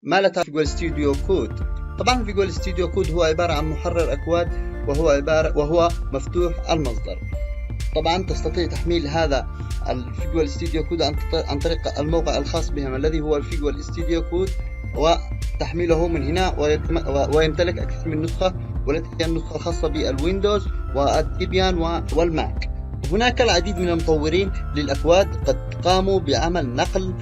ما لا تعرف فيجوال ستوديو كود. طبعا فيجوال ستوديو كود هو عبارة عن محرر أكواد، وهو مفتوح المصدر. طبعا تستطيع تحميل هذا الفيجوال ستوديو كود عن طريق الموقع الخاص بهم الذي هو الفيجوال ستوديو كود، وتحميله من هنا، ويمتلك أكثر من نسخة، والتي هي النسخة الخاصة بالويندوز والديبيان والماك. هناك العديد من المطورين للأكواد قد قاموا بعمل نقل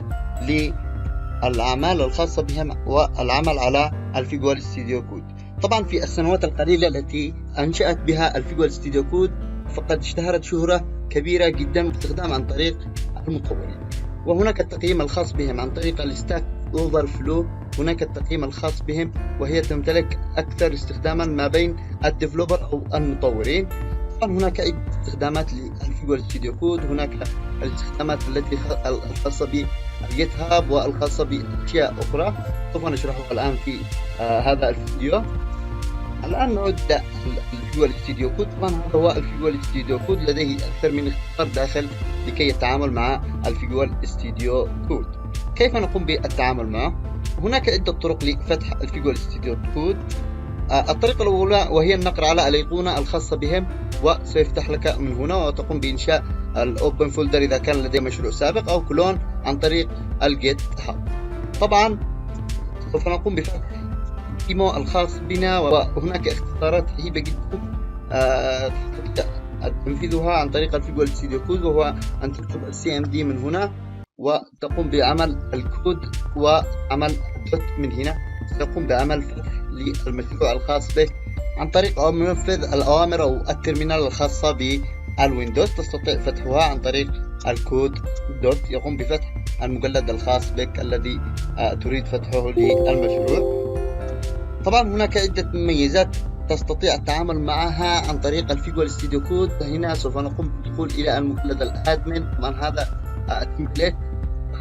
للأعمال الخاصة بهم والعمل على الفيجوال ستوديو كود. طبعا في السنوات القليلة التي أنشأت بها الفيجوال ستوديو كود فقد اشتهرت شهرة كبيرة جدا باستخدام عن طريق المطورين. وهناك التقييم الخاص بهم عن طريق الستاك اوفر فلو. هناك التقييم الخاص بهم وهي تمتلك أكثر استخداما ما بين الديفلوبر أو المطورين. طبعا هناك عدة استخدامات للفيجوال ستوديو كود. هناك الاستخدامات التي الخاصة بالجيت هاب والخاصة بأشياء أخرى سوف نشرحها الآن في هذا الفيديو. الآن نعود الفيجوال ستوديو كود. طبعا هذا هو الفيجوال ستوديو كود، لديه أكثر من اختصار داخل لكي يتعامل مع الفيجوال ستوديو كود. كيف نقوم بالتعامل معه؟ هناك عدة طرق لفتح الفيجوال ستوديو كود. الطريقة الأولى وهي النقر على الأيقونة الخاصة بهم، وسيفتح لك من هنا، وتقوم بإنشاء الأوبن فولدر إذا كان لديه مشروع سابق، أو كلون عن طريق الجيت هاب. طبعا سوف نقوم بفتح الإيمو الخاص بنا، وهناك اختصارات رهيبة جدا تستطيع تنفيذها عن طريق الفيجوال ستوديو كود، وهو أن تكتب CMD من هنا وتقوم بعمل الكود وعمل دوت من هنا. سيقوم بعمل فتح للمشروع الخاص به عن طريق منفذ الأوامر أو الترمينال الخاصة بالويندوز. تستطيع فتحها عن طريق الكود دوت، يقوم بفتح المجلد الخاص بك الذي تريد فتحه للمشروع. طبعا هناك عدة مميزات تستطيع التعامل معها عن طريق الفيجوال ستوديو كود. هنا سوف نقوم بالدخول إلى المجلد الأدمن. طبعا هذا تمبليت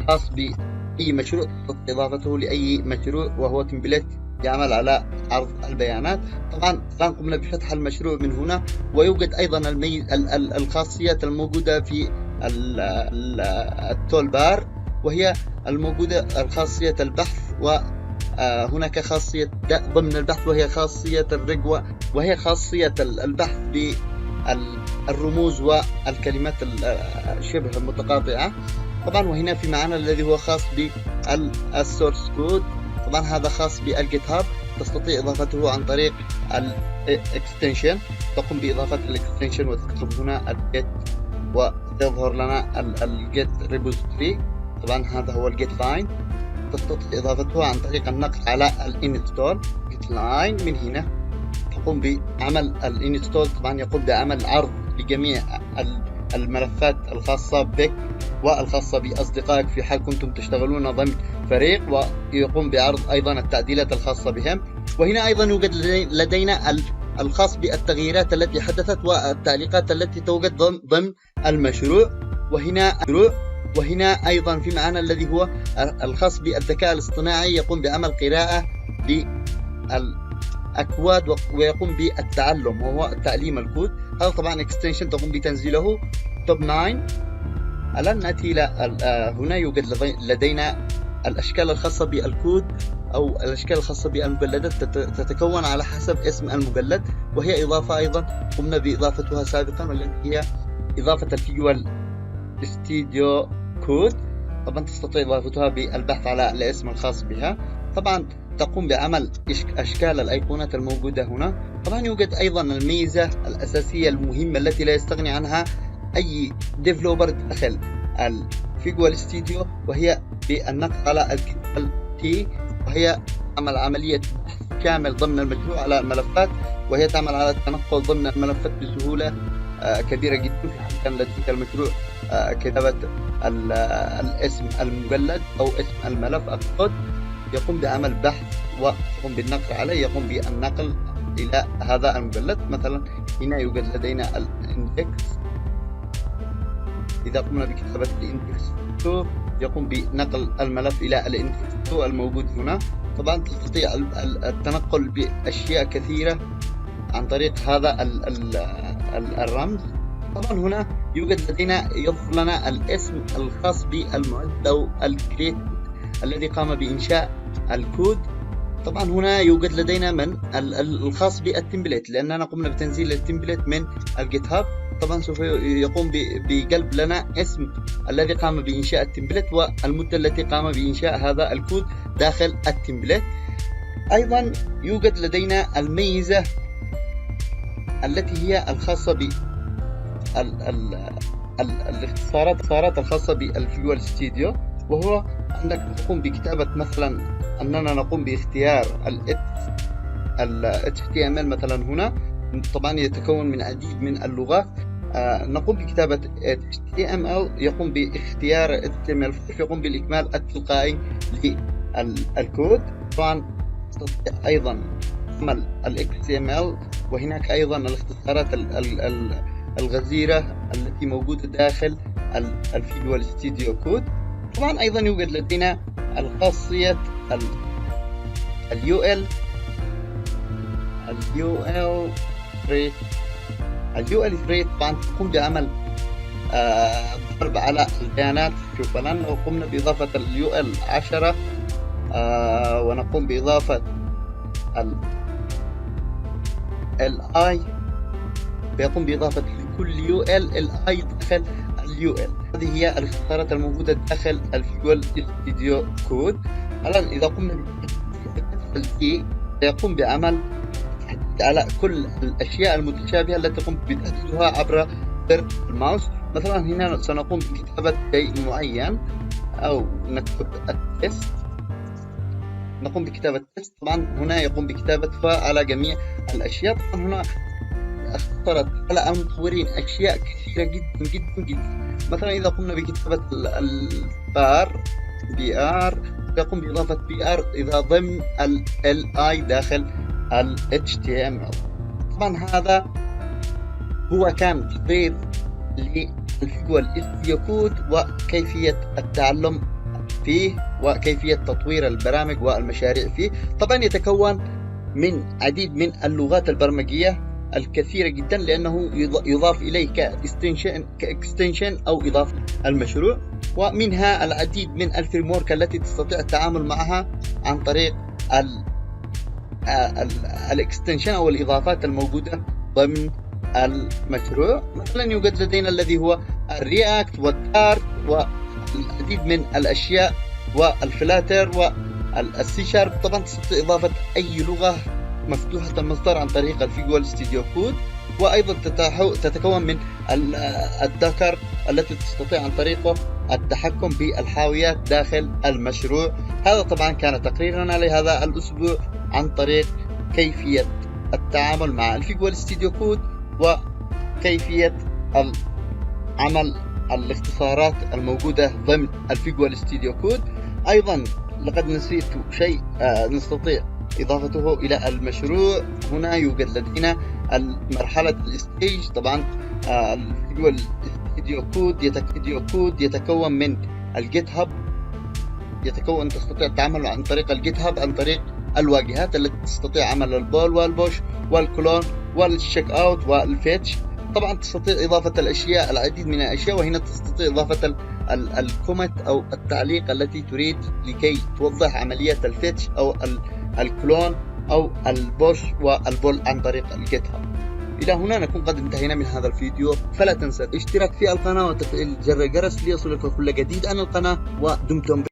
خاص بأي مشروع تستطيع إضافته لأي مشروع، وهو تمبليت يعمل على عرض البيانات. طبعا الآن قمنا بفتح المشروع من هنا، ويوجد أيضا الخاصيات الموجودة في التول بار، وهي الموجودة الخاصية البحث، وهناك خاصية ضمن البحث وهي خاصية الرجوة، وهي خاصية البحث بالرموز والكلمات الشبه المتقاطعة. طبعا وهنا في معنا الذي هو خاص بالسورس كود. طبعا هذا خاص بالجيت هاب، تستطيع إضافته عن طريق الاكستنشن. تقوم بإضافة الاكستنشن وتكتب هنا الجيت، ويظهر لنا الجيت ريبوزيتوري. طبعا هذا هو الجيت لاين، تستطيع إضافته عن طريق النقر على الانستول جيت لاين من هنا. تقوم بعمل الانستول. طبعا يقوم بعمل عرض لجميع الملفات الخاصة بك والخاصة بأصدقائك في حال كنتم تشتغلون ضمن فريق، ويقوم بعرض أيضا التعديلات الخاصة بهم. وهنا أيضا يوجد لدينا الخاص بالتغييرات التي حدثت والتعليقات التي توجد ضمن المشروع. وهنا أيضا في معنا الذي هو الخاص بالذكاء الاصطناعي، يقوم بعمل قراءة للأكواد ويقوم بالتعلم وهو تعليم الكود. هذا طبعا اكستنشن تقوم بتنزيله توب 9. الآن نأتي إلى هنا يوجد لدينا الأشكال الخاصة بالكود أو الأشكال الخاصة بالمجلدات، تتكون على حسب اسم المجلد، وهي إضافة أيضا قمنا بإضافتها سابقا، والتي هي إضافة الفيجوال ستوديو كود. طبعا تستطيع إضافتها بالبحث على الاسم الخاص بها. طبعا تقوم بعمل أشكال الأيقونات الموجودة هنا. طبعا يوجد أيضا الميزة الأساسية المهمة التي لا يستغني عنها أي ديفلوبر داخل الفيجوال ستوديو، وهي بالنقر على الكنترول تي، وهي عمل عملية بحث كامل ضمن المشروع على الملفات، وهي تعمل على التنقل ضمن الملفات بسهولة كبيرة جدا. في حال كان لديك المشروع كتابة الاسم المجلد أو اسم الملف الكود، يقوم بعمل بحث ويقوم بالنقر عليه، يقوم بالنقل إلى هذا المجلد. مثلا هنا يوجد لدينا الاندكس. إذا قمنا بكتابة الاندكس 2 يقوم بنقل الملف إلى الاندكس 2 الموجود هنا. طبعا تستطيع التنقل بأشياء كثيرة عن طريق هذا الرمز. طبعا هنا يوجد لدينا يظهر لنا الاسم الخاص بالمعد أو الكريت الذي قام بإنشاء الكود. طبعا هنا يوجد لدينا من الخاص بالتمبلت، لأننا قمنا بتنزيل التمبلت من الجيت هاب. طبعا سوف يقوم بقلب لنا اسم الذي قام بإنشاء التمبلت والمدة التي قام بإنشاء هذا الكود داخل التمبلت. أيضا يوجد لدينا الميزة التي هي الخاصة الاختصارات الخاصة بالفيجوال ستوديو، وهو أنك تقوم بكتابة مثلا أننا نقوم باختيار ال HTML مثلا. هنا طبعا يتكون من عديد من اللغات. نقوم بكتابة HTML، يقوم باختيار HTML5، يقوم بالإكمال التلقائي للكود. طبعا أيضا عمل XML، وهناك أيضا الاختصارات الغزيرة التي موجودة داخل الفيجوال ستوديو كود. طبعا أيضا يوجد لدينا الخاصية UL Free. طبعا تقوم بعمل ضرب على البيانات. شوف الآن لو قمنا بإضافة UL 10 ونقوم بإضافة LI، بيقوم بإضافة لكل UL LI داخل UL. هذه هي الاختصارات الموجودة داخل الفيجوال ستوديو كود. الآن إذا قمنا يقوم بعمل على كل الأشياء المتشابهة التي قمت بتحديدها عبر زر الماوس. مثلا هنا سنقوم بكتابة شيء معين أو نكتب التست، نقوم بكتابة تست. طبعا هنا يقوم بكتابة على جميع الأشياء. طبعا هنا اختصرت على المطورين أشياء كثيرة جدا جدا جدا. مثلا إذا قمنا بكتابة البار BR، يقوم بإضافة BR إذا ضمن LI داخل HTML. طبعا هذا هو كان تقرير للفيجوال ستوديو كود وكيفية التعلم فيه وكيفية تطوير البرامج والمشاريع فيه. طبعا يتكون من عديد من اللغات البرمجية الكثيرة جدا، لأنه يضاف إليه كإكستنشن أو إضافة المشروع، ومنها العديد من الفريمورك التي تستطيع التعامل معها عن طريق الاكستنشن أو الإضافات الموجودة ضمن المشروع. مثلا يوجد لدينا الذي هو الرياكت والدارت والعديد من الأشياء والفلاتر والسي شارب. طبعا تستطيع إضافة أي لغة مفتوحة المصدر عن طريق الفيجوال ستوديو كود. وأيضا تتكون من الدكر التي تستطيع عن طريقه التحكم بالحاويات داخل المشروع. هذا طبعا كان تقريرنا لهذا الأسبوع عن طريق كيفية التعامل مع الفيجوال ستوديو كود وكيفية عمل الاختصارات الموجودة ضمن الفيجوال ستوديو كود. أيضا لقد نسيت شيء نستطيع إضافته إلى المشروع. هنا يوجد لدينا مرحلة الستيج. طبعا الفيجوال ستوديو كود يتكون من الجيت هاب، تستطيع التعامل عن طريق الجيت هاب عن طريق الواجهات التي تستطيع عمل البول والبوش والكلون والشيك اوت والفيتش. طبعا تستطيع إضافة الأشياء، العديد من الأشياء، وهنا تستطيع إضافة الكومنت أو التعليق التي تريد لكي توضح عملية الفيتش أو الكلون أو البوش والبول عن طريق الجيت هاب. إلى هنا نكون قد انتهينا من هذا الفيديو. فلا تنسى الاشتراك في القناة وتفعيل زر الجرس ليصلك كل جديد عن القناة. ودمتم